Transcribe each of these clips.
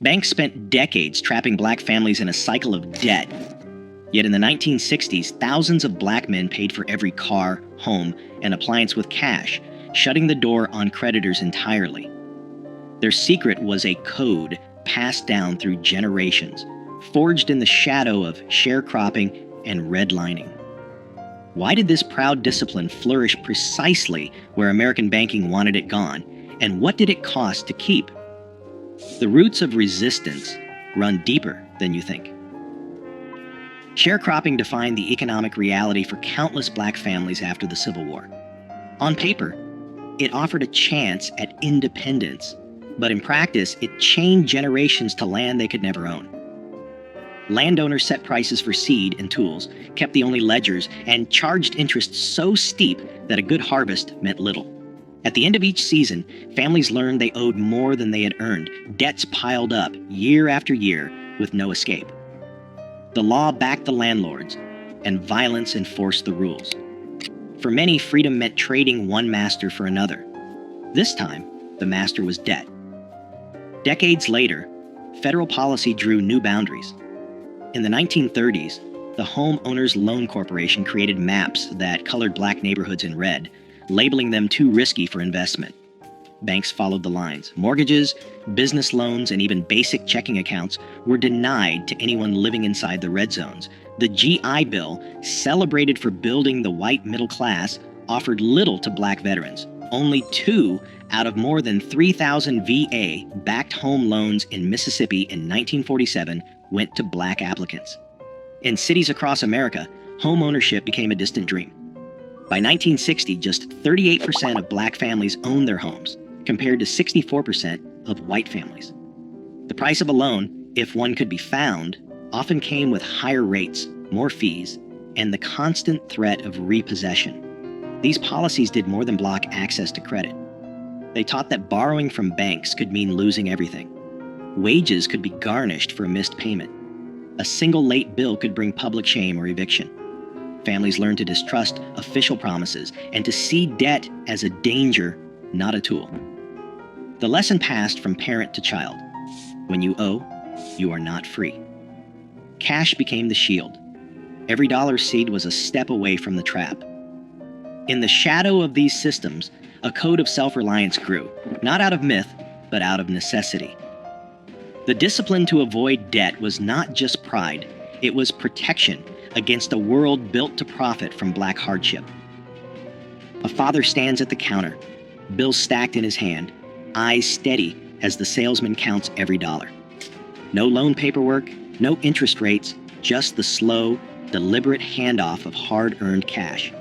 Banks spent decades trapping black families in a cycle of debt. Yet in the 1960s, thousands of black men paid for every car, home, and appliance with cash, shutting the door on creditors entirely. Their secret was a code passed down through generations, forged in the shadow of sharecropping and redlining. Why did this proud discipline flourish precisely where American banking wanted it gone, and what did it cost to keep? The roots of resistance run deeper than you think. Sharecropping defined the economic reality for countless black families after the Civil War. On paper, it offered a chance at independence, but in practice, it chained generations to land they could never own. Landowners set prices for seed and tools, kept the only ledgers, and charged interest so steep that a good harvest meant little. At the end of each season, families learned they owed more than they had earned. Debts piled up year after year with no escape. The law backed the landlords, and violence enforced the rules. For many, freedom meant trading one master for another. This time, the master was debt. Decades later, federal policy drew new boundaries. In the 1930s, the Home Owners Loan Corporation created maps that colored black neighborhoods in red, labeling them too risky for investment. Banks followed the lines. Mortgages, business loans, and even basic checking accounts were denied to anyone living inside the red zones. The GI Bill, celebrated for building the white middle class, offered little to black veterans. Only 2 out of more than 3,000 VA-backed home loans in Mississippi in 1947 went to black applicants. In cities across America, home ownership became a distant dream. By 1960, just 38% of black families owned their homes, compared to 64% of white families. The price of a loan, if one could be found, often came with higher rates, more fees, and the constant threat of repossession. These policies did more than block access to credit. They taught that borrowing from banks could mean losing everything. Wages could be garnished for a missed payment. A single late bill could bring public shame or eviction. Families learned to distrust official promises and to see debt as a danger, not a tool. The lesson passed from parent to child. When you owe, you are not free. Cash became the shield. Every dollar seed was a step away from the trap. In the shadow of these systems, a code of self-reliance grew, not out of myth, but out of necessity. The discipline to avoid debt was not just pride, it was protection against a world built to profit from black hardship. A father stands at the counter, bills stacked in his hand, eyes steady as the salesman counts every dollar. No loan paperwork, no interest rates, just the slow, deliberate handoff of hard-earned cash.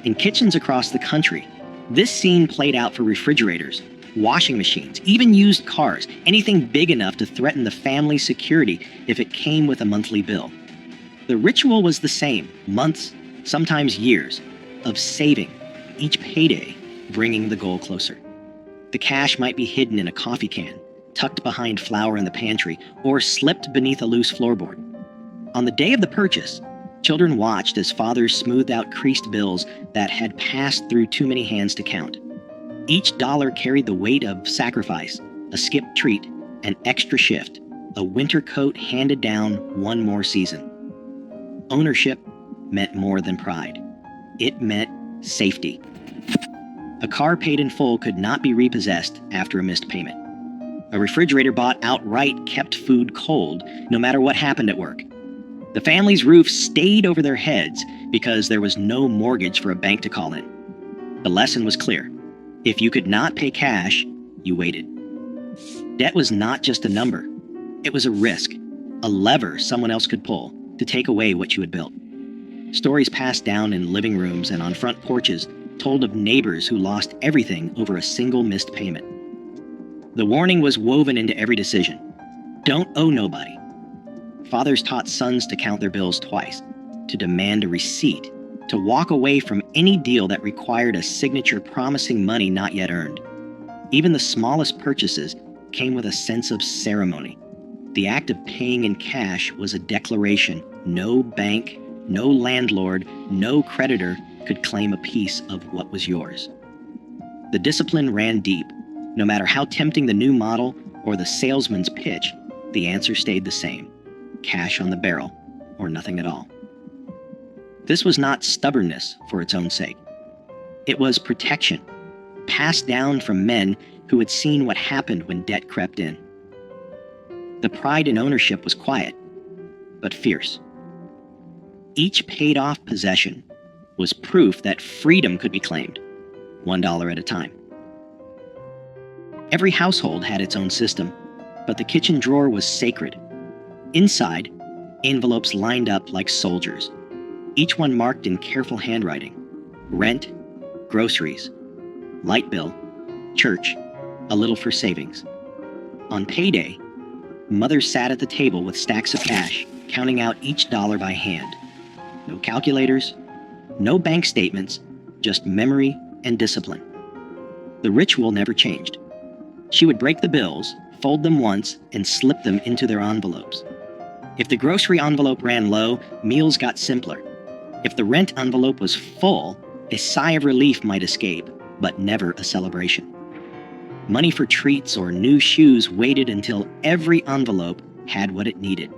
In kitchens across the country, this scene played out for refrigerators, washing machines, even used cars, anything big enough to threaten the family's security if it came with a monthly bill. The ritual was the same, months, sometimes years, of saving, each payday bringing the goal closer. The cash might be hidden in a coffee can, tucked behind flour in the pantry, or slipped beneath a loose floorboard. On the day of the purchase, children watched as fathers smoothed out creased bills that had passed through too many hands to count. Each dollar carried the weight of sacrifice, a skipped treat, an extra shift, a winter coat handed down one more season. Ownership meant more than pride. It meant safety. A car paid in full could not be repossessed after a missed payment. A refrigerator bought outright kept food cold, no matter what happened at work. The family's roof stayed over their heads because there was no mortgage for a bank to call in. The lesson was clear. If you could not pay cash, you waited. Debt was not just a number. It was a risk, a lever someone else could pull to take away what you had built. Stories passed down in living rooms and on front porches told of neighbors who lost everything over a single missed payment. The warning was woven into every decision. Don't owe nobody. Fathers taught sons to count their bills twice, to demand a receipt, to walk away from any deal that required a signature promising money not yet earned. Even the smallest purchases came with a sense of ceremony. The act of paying in cash was a declaration. No bank, no landlord, no creditor could claim a piece of what was yours. The discipline ran deep. No matter how tempting the new model or the salesman's pitch, the answer stayed the same: cash on the barrel or nothing at all. This was not stubbornness for its own sake. It was protection, passed down from men who had seen what happened when debt crept in. The pride in ownership was quiet, but fierce. Each paid-off possession was proof that freedom could be claimed, $1 at a time. Every household had its own system, but the kitchen drawer was sacred. Inside, envelopes lined up like soldiers, each one marked in careful handwriting: rent, groceries, light bill, church, a little for savings. On payday, mothers sat at the table with stacks of cash, counting out each dollar by hand. No calculators, no bank statements, just memory and discipline. The ritual never changed. She would break the bills, fold them once, and slip them into their envelopes. If the grocery envelope ran low, meals got simpler. If the rent envelope was full, a sigh of relief might escape, but never a celebration. Money for treats or new shoes waited until every envelope had what it needed.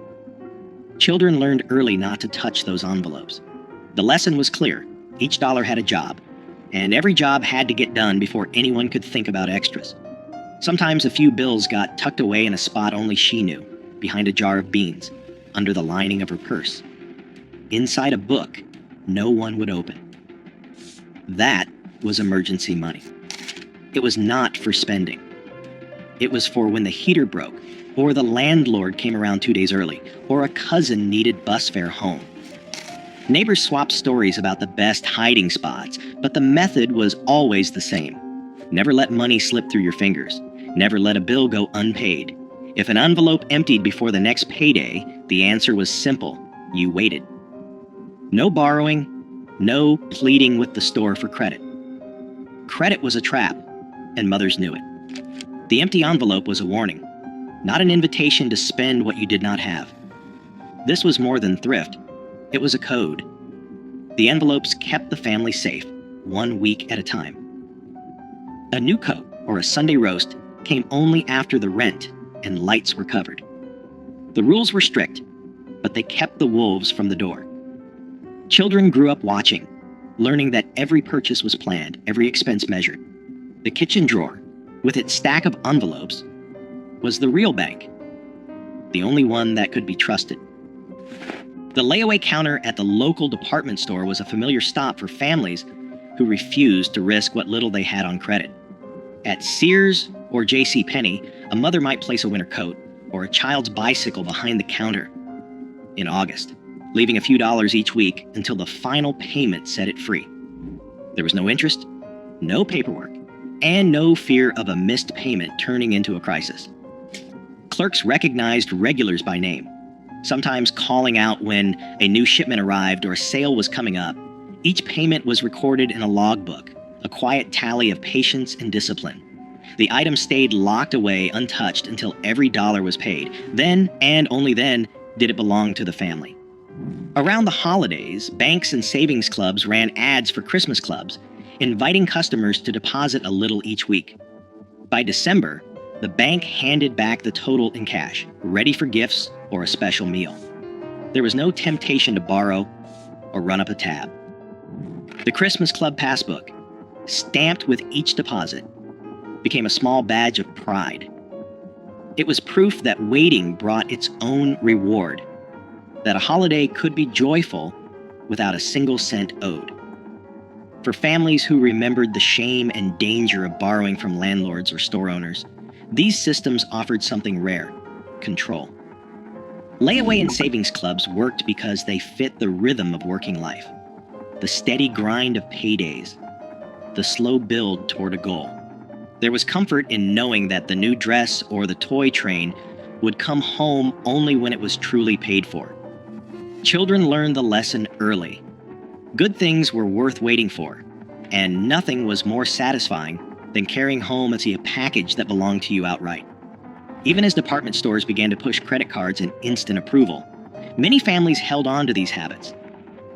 Children learned early not to touch those envelopes. The lesson was clear: each dollar had a job, and every job had to get done before anyone could think about extras. Sometimes a few bills got tucked away in a spot only she knew, behind a jar of beans, under the lining of her purse. Inside a book no one would open. That was emergency money. It was not for spending. It was for when the heater broke, or the landlord came around 2 days early, or a cousin needed bus fare home. Neighbors swapped stories about the best hiding spots, but the method was always the same. Never let money slip through your fingers. Never let a bill go unpaid. If an envelope emptied before the next payday, the answer was simple: you waited. No borrowing, no pleading with the store for credit. Credit was a trap, and mothers knew it. The empty envelope was a warning, not an invitation to spend what you did not have. This was more than thrift. It was a code. The envelopes kept the family safe, 1 week at a time. A new coat or a Sunday roast came only after the rent and lights were covered. The rules were strict, but they kept the wolves from the door. Children grew up watching, learning that every purchase was planned, every expense measured. The kitchen drawer, with its stack of envelopes, was the real bank, the only one that could be trusted. The layaway counter at the local department store was a familiar stop for families who refused to risk what little they had on credit. At Sears or JCPenney, a mother might place a winter coat or a child's bicycle behind the counter in August, leaving a few dollars each week until the final payment set it free. There was no interest, no paperwork, and no fear of a missed payment turning into a crisis. Clerks recognized regulars by name, sometimes calling out when a new shipment arrived or a sale was coming up. Each payment was recorded in a logbook, a quiet tally of patience and discipline. The item stayed locked away untouched until every dollar was paid. Then, and only then, did it belong to the family. Around the holidays, banks and savings clubs ran ads for Christmas clubs, inviting customers to deposit a little each week. By December, the bank handed back the total in cash, ready for gifts or a special meal. There was no temptation to borrow or run up a tab. The Christmas Club passbook, stamped with each deposit, became a small badge of pride. It was proof that waiting brought its own reward, that a holiday could be joyful without a single cent owed. For families who remembered the shame and danger of borrowing from landlords or store owners, these systems offered something rare: control. Layaway and savings clubs worked because they fit the rhythm of working life, the steady grind of paydays, the slow build toward a goal. There was comfort in knowing that the new dress or the toy train would come home only when it was truly paid for. Children learned the lesson early. Good things were worth waiting for, and nothing was more satisfying than carrying home a package that belonged to you outright. Even as department stores began to push credit cards and instant approval, many families held on to these habits.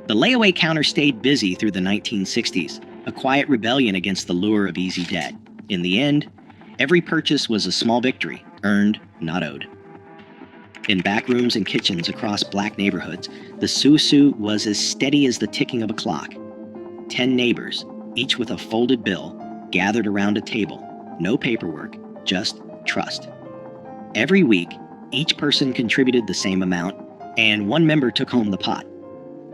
The layaway counter stayed busy through the 1960s, a quiet rebellion against the lure of easy debt. In the end, every purchase was a small victory, earned, not owed. In back rooms and kitchens across black neighborhoods, the susu was as steady as the ticking of a clock. 10 neighbors, each with a folded bill, gathered around a table. No paperwork, just trust. Every week, each person contributed the same amount, and one member took home the pot.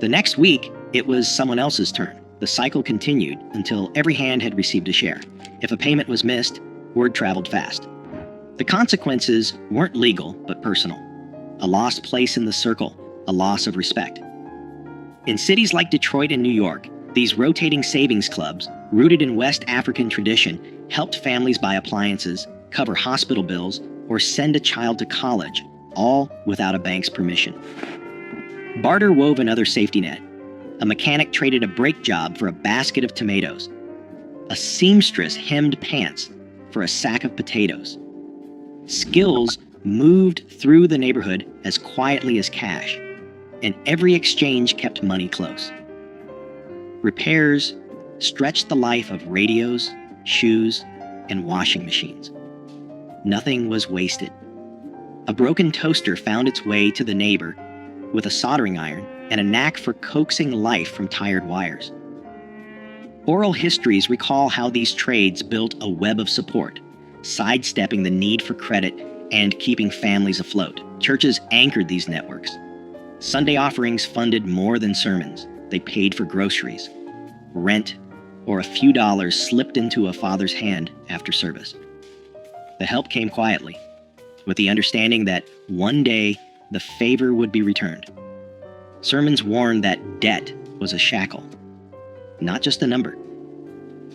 The next week, it was someone else's turn. The cycle continued until every hand had received a share. If a payment was missed, word traveled fast. The consequences weren't legal, but personal. A lost place in the circle, a loss of respect. In cities like Detroit and New York, these rotating savings clubs, rooted in West African tradition, helped families buy appliances, cover hospital bills, or send a child to college, all without a bank's permission. Barter wove another safety net. A mechanic traded a brake job for a basket of tomatoes. A seamstress hemmed pants for a sack of potatoes. Skills moved through the neighborhood as quietly as cash, and every exchange kept money close. Repairs stretched the life of radios, shoes, and washing machines. Nothing was wasted. A broken toaster found its way to the neighbor with a soldering iron and a knack for coaxing life from tired wires. Oral histories recall how these trades built a web of support, sidestepping the need for credit and keeping families afloat. Churches anchored these networks. Sunday offerings funded more than sermons. They paid for groceries, rent, or a few dollars slipped into a father's hand after service. The help came quietly, with the understanding that one day the favor would be returned. Sermons warned that debt was a shackle, not just a number.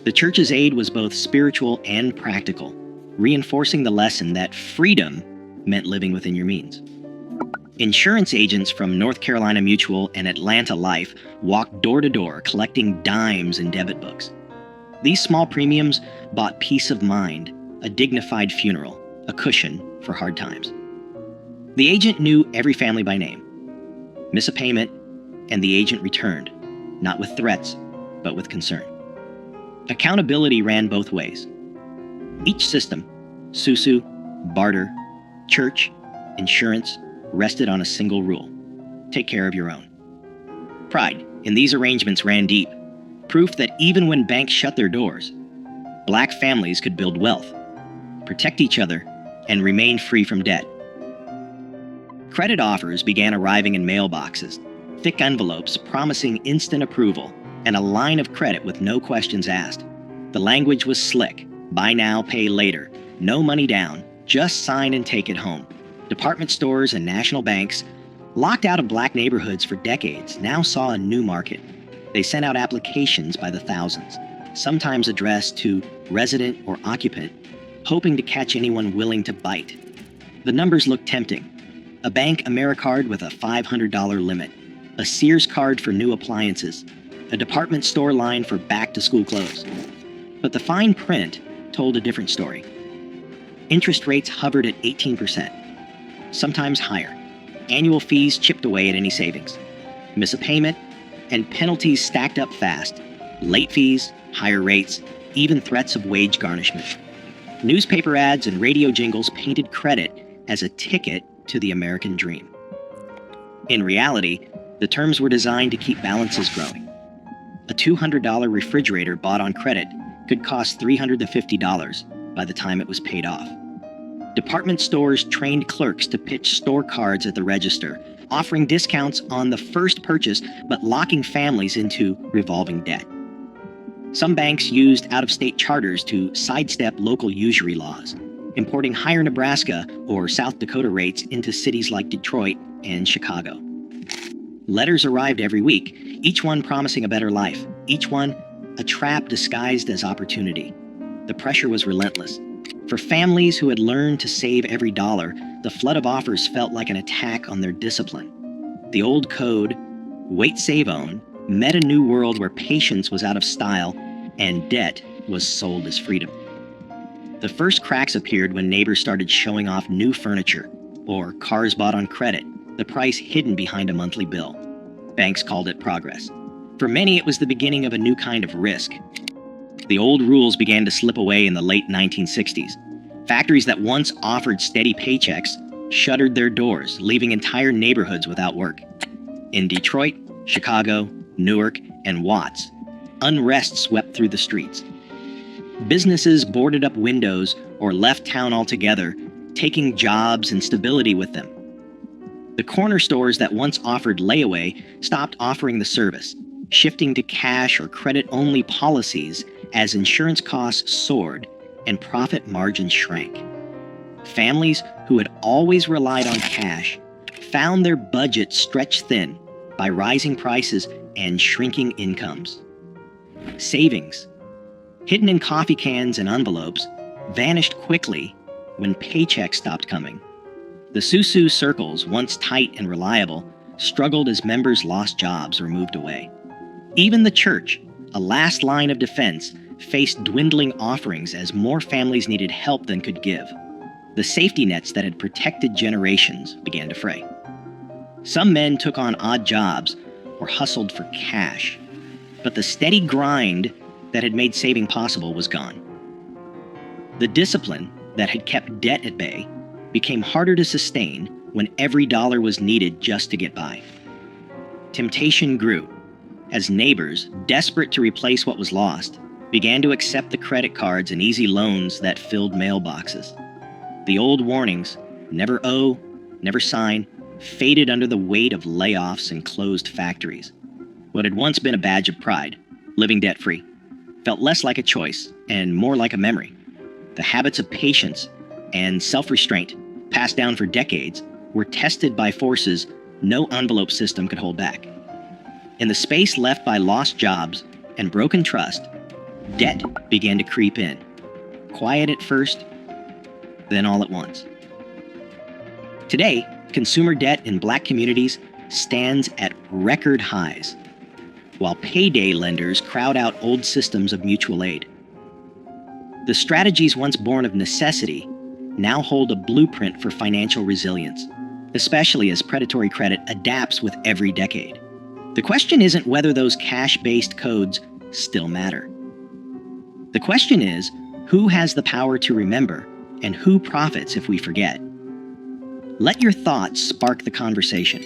The church's aid was both spiritual and practical, reinforcing the lesson that freedom meant living within your means. Insurance agents from North Carolina Mutual and Atlanta Life walked door to door collecting dimes and debit books. These small premiums bought peace of mind, a dignified funeral, a cushion for hard times. The agent knew every family by name. Miss a payment, and the agent returned, not with threats, but with concern. Accountability ran both ways. Each system, susu, barter, church, insurance, rested on a single rule: take care of your own. Pride in these arrangements ran deep, proof that even when banks shut their doors, black families could build wealth, protect each other, and remain free from debt. Credit offers began arriving in mailboxes, thick envelopes promising instant approval, and a line of credit with no questions asked. The language was slick: buy now, pay later, no money down, just sign and take it home. Department stores and national banks, locked out of black neighborhoods for decades, now saw a new market. They sent out applications by the thousands, sometimes addressed to resident or occupant, hoping to catch anyone willing to bite. The numbers looked tempting: a bank AmeriCard with a $500 limit, a Sears card for new appliances, a department store line for back-to-school clothes. But the fine print told a different story. Interest rates hovered at 18%, sometimes higher. Annual fees chipped away at any savings. Miss a payment, and penalties stacked up fast. Late fees, higher rates, even threats of wage garnishment. Newspaper ads and radio jingles painted credit as a ticket to the American dream. In reality, the terms were designed to keep balances growing. A $200 refrigerator bought on credit could cost $350 by the time it was paid off. Department stores trained clerks to pitch store cards at the register, offering discounts on the first purchase but locking families into revolving debt. Some banks used out-of-state charters to sidestep local usury laws, importing higher Nebraska or South Dakota rates into cities like Detroit and Chicago. Letters arrived every week, each one promising a better life, each one a trap disguised as opportunity. The pressure was relentless. For families who had learned to save every dollar, the flood of offers felt like an attack on their discipline. The old code, wait, save, own, met a new world where patience was out of style and debt was sold as freedom. The first cracks appeared when neighbors started showing off new furniture or cars bought on credit, the price hidden behind a monthly bill. Banks called it progress. For many, it was the beginning of a new kind of risk. The old rules began to slip away in the late 1960s. Factories that once offered steady paychecks shuttered their doors, leaving entire neighborhoods without work. In Detroit, Chicago, Newark, and Watts, unrest swept through the streets. Businesses boarded up windows or left town altogether, taking jobs and stability with them. The corner stores that once offered layaway stopped offering the service, shifting to cash or credit-only policies as insurance costs soared and profit margins shrank. Families who had always relied on cash found their budgets stretched thin by rising prices and shrinking incomes. Savings, hidden in coffee cans and envelopes, vanished quickly when paychecks stopped coming. The Susu circles, once tight and reliable, struggled as members lost jobs or moved away. Even the church, a last line of defense, faced dwindling offerings as more families needed help than could give. The safety nets that had protected generations began to fray. Some men took on odd jobs or hustled for cash, but the steady grind that had made saving possible was gone. The discipline that had kept debt at bay became harder to sustain when every dollar was needed just to get by. Temptation grew as neighbors, desperate to replace what was lost, began to accept the credit cards and easy loans that filled mailboxes. The old warnings, never owe, never sign, faded under the weight of layoffs and closed factories. What had once been a badge of pride, living debt-free, felt less like a choice and more like a memory. The habits of patience and self-restraint, passed down for decades, were tested by forces no envelope system could hold back. In the space left by lost jobs and broken trust, debt began to creep in, quiet at first, then all at once. Today, consumer debt in Black communities stands at record highs, while payday lenders crowd out old systems of mutual aid. The strategies once born of necessity now hold a blueprint for financial resilience, especially as predatory credit adapts with every decade. The question isn't whether those cash-based codes still matter. The question is, who has the power to remember and who profits if we forget? Let your thoughts spark the conversation.